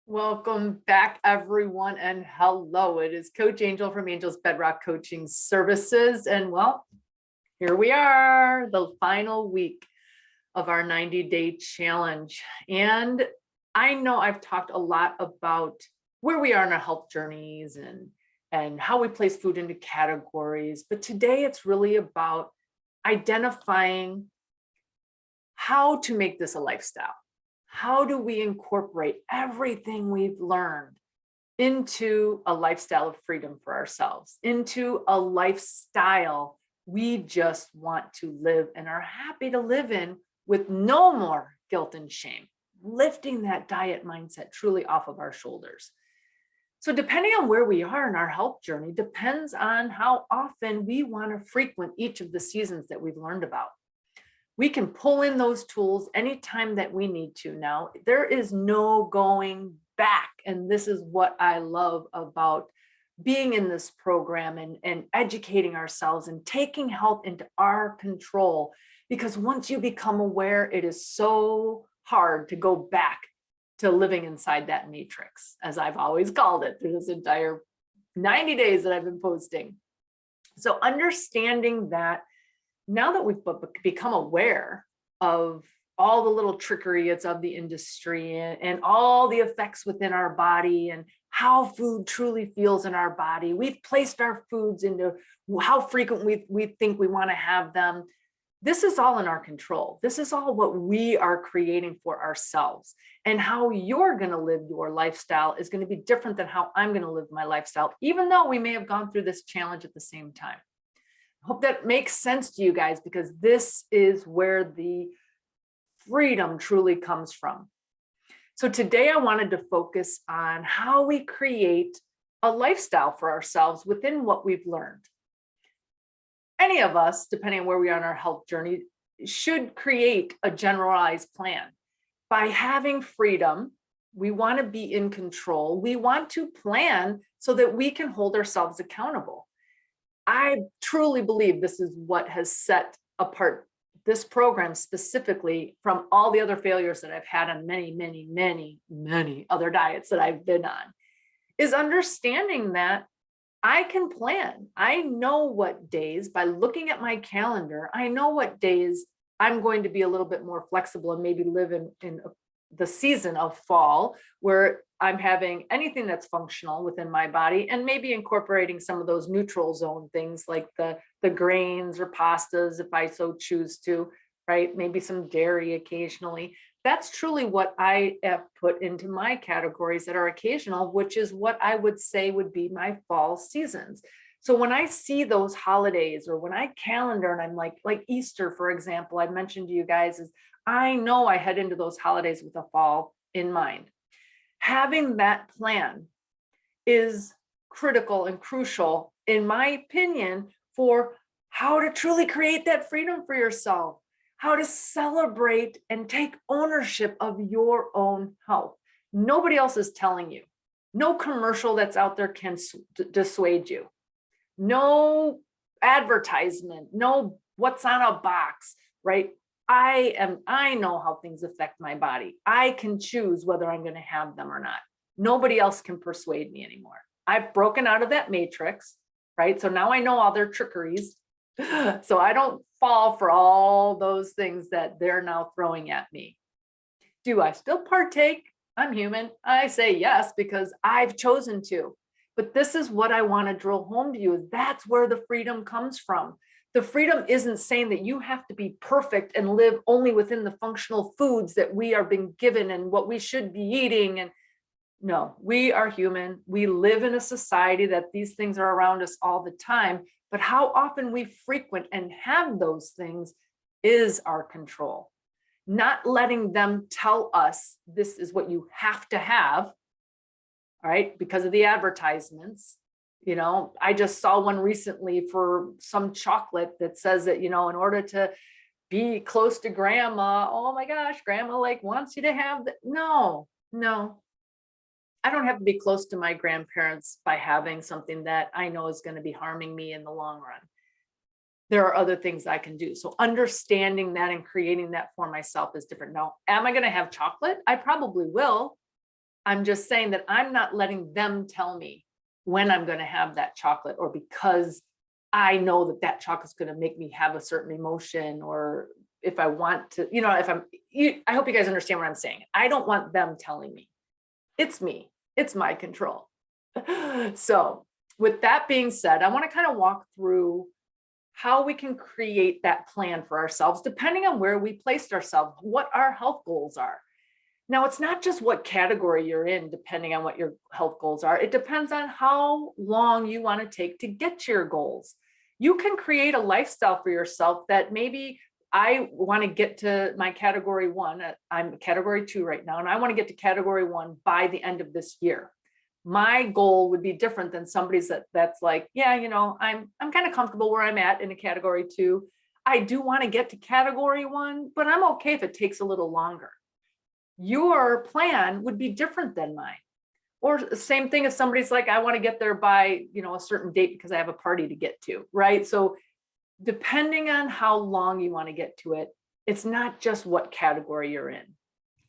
Welcome back, everyone, and hello. It is Coach Angel from Angel's Bedrock Coaching Services. And well, here we are, the final week of our 90-day challenge. And I know I've talked a lot about where we are in our health journeys and how we place food into categories. But today it's really about identifying how to make this a lifestyle. How do we incorporate everything we've learned into a lifestyle of freedom for ourselves, into a lifestyle we just want to live and are happy to live in with no more guilt and shame, lifting that diet mindset truly off of our shoulders. So depending on where we are in our health journey depends on how often we want to frequent each of the seasons that we've learned about. We can pull in those tools anytime that we need to now. There is no going back. And this is what I love about being in this program and educating ourselves and taking health into our control. Because once you become aware, it is so hard to go back to living inside that matrix, as I've always called it through this entire 90 days that I've been posting. So understanding that now that we've become aware of all the little trickery it's of the industry and all the effects within our body and how food truly feels in our body, we've placed our foods into how frequent we think we want to have them. This is all in our control. This is all what we are creating for ourselves. And how you're going to live your lifestyle is going to be different than how I'm going to live my lifestyle, even though we may have gone through this challenge at the same time. Hope that makes sense to you guys, because this is where the freedom truly comes from. So today I wanted to focus on how we create a lifestyle for ourselves within what we've learned. Any of us, depending on where we are in our health journey, should create a generalized plan. By having freedom, we want to be in control. We want to plan so that we can hold ourselves accountable. I truly believe this is what has set apart this program specifically from all the other failures that I've had on many other diets that I've been on, is understanding that I can plan. I know what days, by looking at my calendar, I know what days I'm going to be a little bit more flexible and maybe live in the season of fall where I'm having anything that's functional within my body and maybe incorporating some of those neutral zone things like the grains or pastas if I so choose to, right? Maybe some dairy occasionally. That's truly what I have put into my categories that are occasional, which is what I would say would be my fall seasons. So when I see those holidays or when I calendar and I'm like Easter, for example, I mentioned to you guys, is I know I head into those holidays with a fall in mind. Having that plan is critical and crucial, in my opinion, for how to truly create that freedom for yourself, how to celebrate and take ownership of your own health. Nobody else is telling you. No commercial that's out there can dissuade you. No advertisement, no what's on a box, right? I know how things affect my body. I can choose whether I'm going to have them or not. Nobody else can persuade me anymore. I've broken out of that matrix, right? So now I know all their trickeries. So I don't fall for all those things that they're now throwing at me. Do I still partake? I'm human. I say yes, because I've chosen to. But this is what I want to drill home to you, is that's where the freedom comes from. The freedom isn't saying that you have to be perfect and live only within the functional foods that we are being given and what we should be eating. And no, we are human. We live in a society that these things are around us all the time. But how often we frequent and have those things is our control. Not letting them tell us this is what you have to have, all right, because of the advertisements. You know, I just saw one recently for some chocolate that says that, you know, in order to be close to grandma, oh my gosh, grandma like wants you to have that. No, I don't have to be close to my grandparents by having something that I know is going to be harming me in the long run. There are other things I can do. So understanding that and creating that for myself is different. Now, am I going to have chocolate? I probably will. I'm just saying that I'm not letting them tell me when I'm going to have that chocolate, or because I know that that chocolate's going to make me have a certain emotion, or if I want to, I hope you guys understand what I'm saying. I don't want them telling me. It's me. It's my control. So with that being said, I want to kind of walk through how we can create that plan for ourselves, depending on where we placed ourselves, what our health goals are. Now, it's not just what category you're in, depending on what your health goals are. It depends on how long you want to take to get to your goals. You can create a lifestyle for yourself that maybe I want to get to my category 1. I'm category 2 right now, and I want to get to category 1 by the end of this year. My goal would be different than somebody's that's like, yeah, I'm kind of comfortable where I'm at in a category 2. I do want to get to category 1, but I'm okay if it takes a little longer. Your plan would be different than mine. Or the same thing if somebody's like, I want to get there by, a certain date because I have a party to get to, right? So depending on how long you want to get to it, it's not just what category you're in.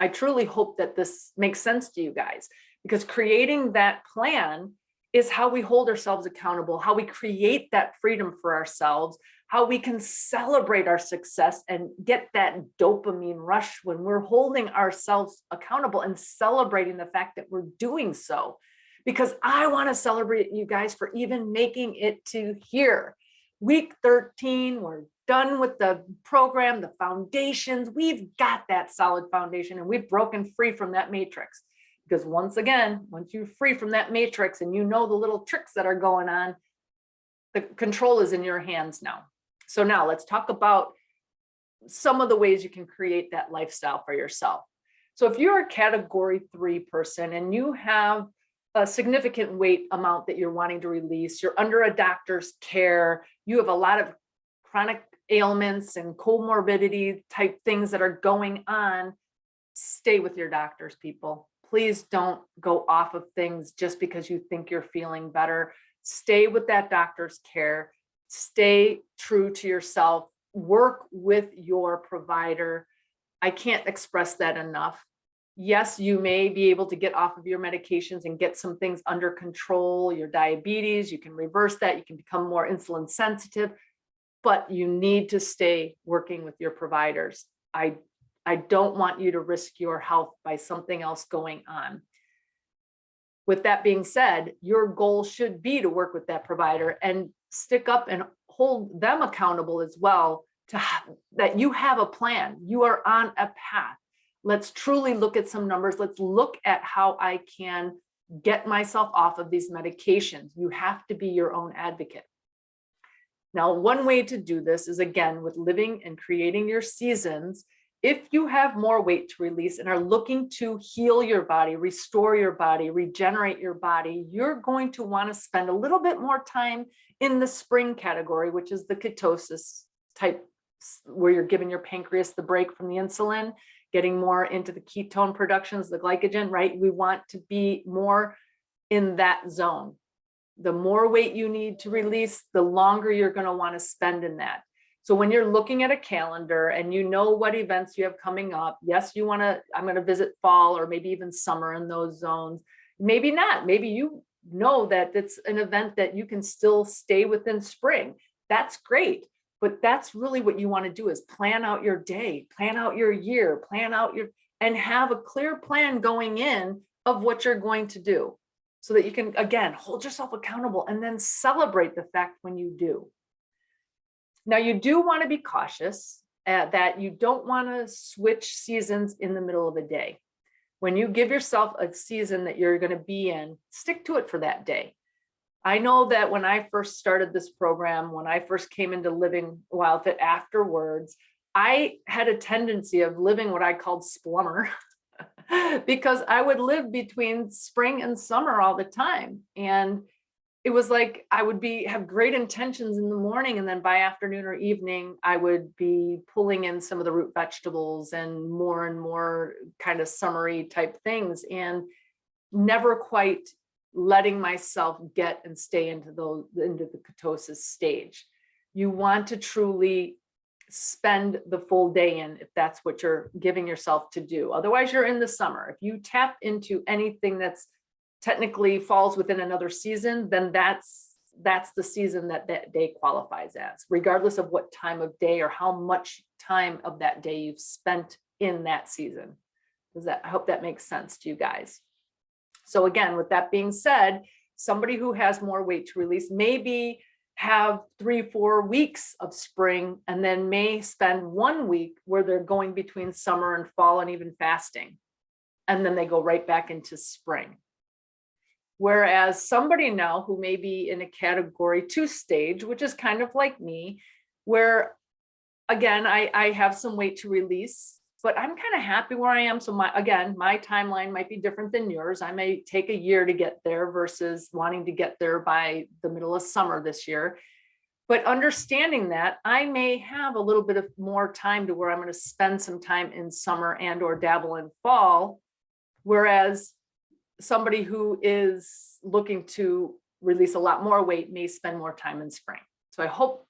I truly hope that this makes sense to you guys, because creating that plan is how we hold ourselves accountable, how we create that freedom for ourselves, how we can celebrate our success and get that dopamine rush when we're holding ourselves accountable and celebrating the fact that we're doing so. Because I want to celebrate you guys for even making it to here. Week 13, we're done with the program, the foundations. We've got that solid foundation, and we've broken free from that matrix. Because once again, once you're free from that matrix and you know the little tricks that are going on, the control is in your hands now. So now let's talk about some of the ways you can create that lifestyle for yourself. So if you're a category 3 person and you have a significant weight amount that you're wanting to release, you're under a doctor's care, you have a lot of chronic ailments and comorbidity type things that are going on, stay with your doctors, people. Please don't go off of things just because you think you're feeling better. Stay with that doctor's care. Stay true to yourself. Work with your provider. I can't express that enough. Yes, you may be able to get off of your medications and get some things under control, your diabetes, you can reverse that, you can become more insulin sensitive, but you need to stay working with your providers. I don't want you to risk your health by something else going on. With that being said, your goal should be to work with that provider and stick up and hold them accountable as well, to that you have a plan, you are on a path. Let's truly look at some numbers. Let's look at how I can get myself off of these medications. You have to be your own advocate. Now, one way to do this is, again, with living and creating your seasons. If you have more weight to release and are looking to heal your body, restore your body, regenerate your body, you're going to want to spend a little bit more time in the spring category, which is the ketosis type, where you're giving your pancreas the break from the insulin, getting more into the ketone productions, the glycogen, right? We want to be more in that zone. The more weight you need to release, the longer you're going to want to spend in that. So when you're looking at a calendar and you know what events you have coming up, yes, I'm going to visit fall or maybe even summer in those zones. Maybe not. Maybe you know that it's an event that you can still stay within spring. That's great. But that's really what you want to do, is plan out your day, plan out your year, and have a clear plan going in of what you're going to do, so that you can, again, hold yourself accountable and then celebrate the fact when you do. Now, you do want to be cautious that you don't want to switch seasons in the middle of a day. When you give yourself a season that you're going to be in, stick to it for that day. I know that when I first started this program, when I first came into living WildFit afterwards, I had a tendency of living what I called splummer because I would live between spring and summer all the time. And it was like I would have great intentions in the morning, and then by afternoon or evening, I would be pulling in some of the root vegetables and more kind of summery type things, and never quite letting myself get and stay into the ketosis stage. You want to truly spend the full day in if that's what you're giving yourself to do. Otherwise, you're in the summer. If you tap into anything that's technically falls within another season, then that's the season that day qualifies as, regardless of what time of day or how much time of that day you've spent in that season. I hope that makes sense to you guys. So again, with that being said, somebody who has more weight to release maybe have 3-4 weeks of spring, and then may spend 1 week where they're going between summer and fall and even fasting. And then they go right back into spring. Whereas somebody now who may be in a category 2 stage, which is kind of like me, where again, I have some weight to release, but I'm kind of happy where I am. So my timeline might be different than yours. I may take a year to get there versus wanting to get there by the middle of summer this year. But understanding that I may have a little bit of more time to where I'm going to spend some time in summer and or dabble in fall. Whereas somebody who is looking to release a lot more weight may spend more time in spring. So I hope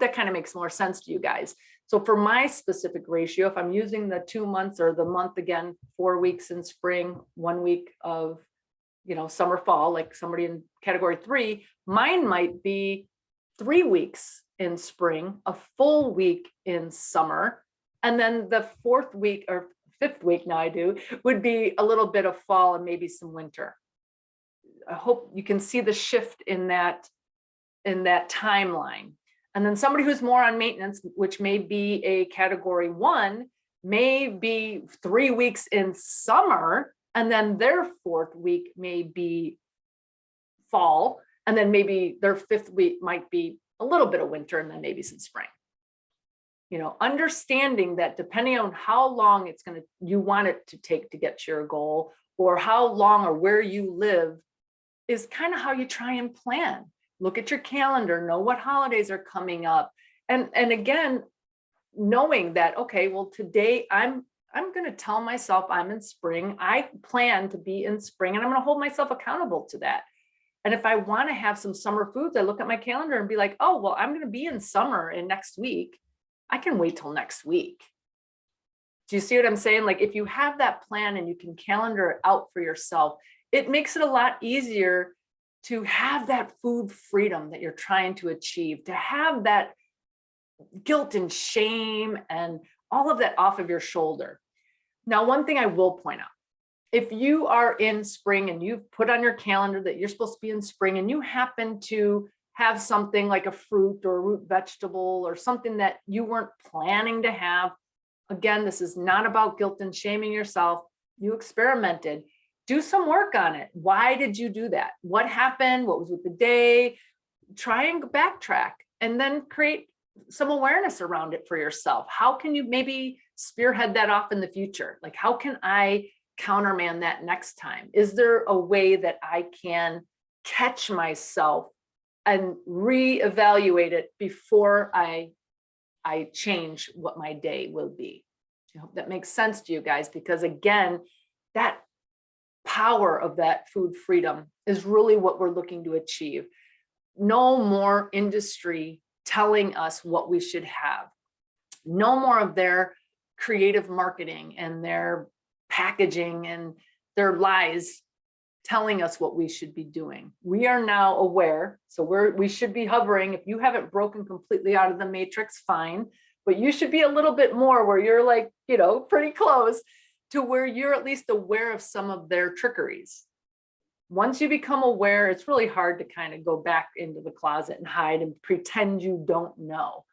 that kind of makes more sense to you guys. So for my specific ratio, if I'm using the 2 months or the month, again, 4 weeks in spring, 1 week of, summer, fall, like somebody in category 3, mine might be 3 weeks in spring, a full week in summer, and then the 4th week or 5th week now would be a little bit of fall and maybe some winter. I hope you can see the shift in that timeline. And then somebody who's more on maintenance, which may be a category 1, may be 3 weeks in summer, and then their 4th week may be fall, and then maybe their 5th week might be a little bit of winter, and then maybe some spring. Understanding that depending on how long you want it to take to get to your goal, or how long or where you live, is kind of how you try and plan. Look at your calendar, know what holidays are coming up. And again, knowing that, okay, well, today I'm going to tell myself I'm in spring. I plan to be in spring, and I'm going to hold myself accountable to that. And if I want to have some summer foods, I look at my calendar and be like, oh, well, I'm going to be in summer in next week. I can wait till next week. Do you see what I'm saying? Like, if you have that plan and you can calendar it out for yourself, it makes it a lot easier to have that food freedom that you're trying to achieve, to have that guilt and shame and all of that off of your shoulder. Now, one thing I will point out, if you are in spring and you've put on your calendar that you're supposed to be in spring, and you happen to have something like a fruit or a root vegetable or something that you weren't planning to have, again, this is not about guilt and shaming yourself. You experimented. Do some work on it. Why did you do that? What happened? What was with the day? Try and backtrack, and then create some awareness around it for yourself. How can you maybe spearhead that off in the future? Like, how can I countermand that next time? Is there a way that I can catch myself and reevaluate it before I change what my day will be? I hope that makes sense to you guys, because again, that power of that food freedom is really what we're looking to achieve. No more industry telling us what we should have. No more of their creative marketing and their packaging and their lies telling us what we should be doing. We are now aware, so we should be hovering. If you haven't broken completely out of the matrix, fine, but you should be a little bit more where you're like, pretty close to where you're at least aware of some of their trickeries. Once you become aware, it's really hard to kind of go back into the closet and hide and pretend you don't know.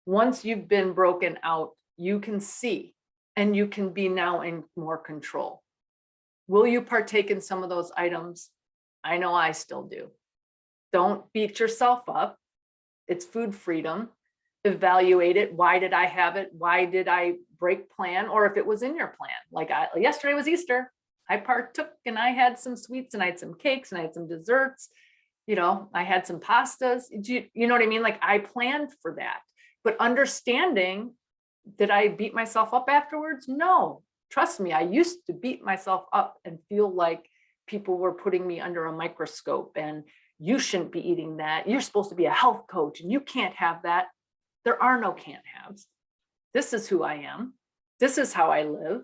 Once you've been broken out, you can see, and you can be now in more control. Will you partake in some of those items? I know I still do. Don't beat yourself up. It's food freedom. Evaluate it. Why did I have it? Why did I break plan? Or if it was in your plan, like yesterday was Easter, I partook and I had some sweets and I had some cakes and I had some desserts. I had some pastas. You know what I mean? Like, I planned for that. But understanding, did I beat myself up afterwards? No. Trust me, I used to beat myself up and feel like people were putting me under a microscope and you shouldn't be eating that. You're supposed to be a health coach and you can't have that. There are no can't haves. This is who I am. This is how I live.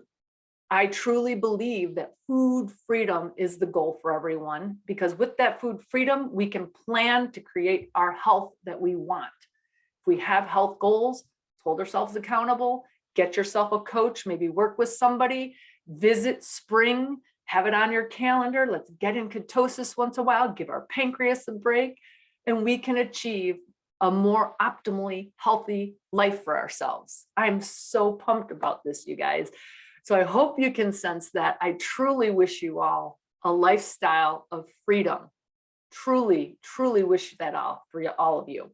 I truly believe that food freedom is the goal for everyone, because with that food freedom, we can plan to create our health that we want. If we have health goals, hold ourselves accountable, get yourself a coach, maybe work with somebody, visit spring, have it on your calendar. Let's get in ketosis once in a while, give our pancreas a break, and we can achieve a more optimally healthy life for ourselves. I'm so pumped about this, you guys. So I hope you can sense that. I truly wish you all a lifestyle of freedom. Truly, truly wish that all for all of you.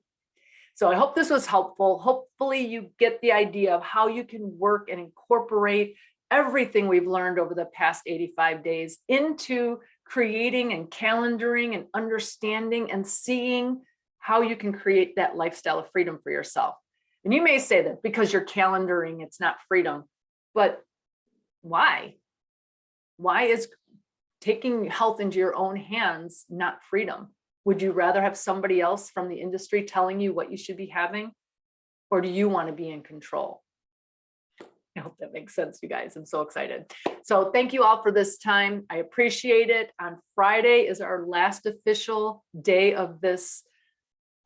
So I hope this was helpful. Hopefully you get the idea of how you can work and incorporate everything we've learned over the past 85 days into creating and calendaring and understanding and seeing how you can create that lifestyle of freedom for yourself. And you may say that because you're calendaring, it's not freedom, but why? Why is taking health into your own hands not freedom? Would you rather have somebody else from the industry telling you what you should be having? Or do you want to be in control? I hope that makes sense, you guys. I'm so excited. So thank you all for this time. I appreciate it. On Friday is our last official day of this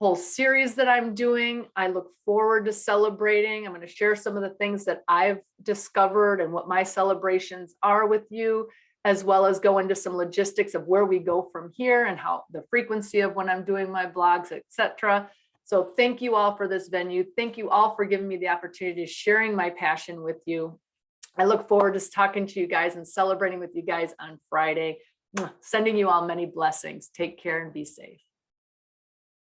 whole series that I'm doing. I look forward to celebrating. I'm going to share some of the things that I've discovered and what my celebrations are with you, as well as go into some logistics of where we go from here and how the frequency of when I'm doing my blogs, etc. So thank you all for this venue. Thank you all for giving me the opportunity to sharing my passion with you. I look forward to talking to you guys and celebrating with you guys on Friday. Sending you all many blessings. Take care and be safe.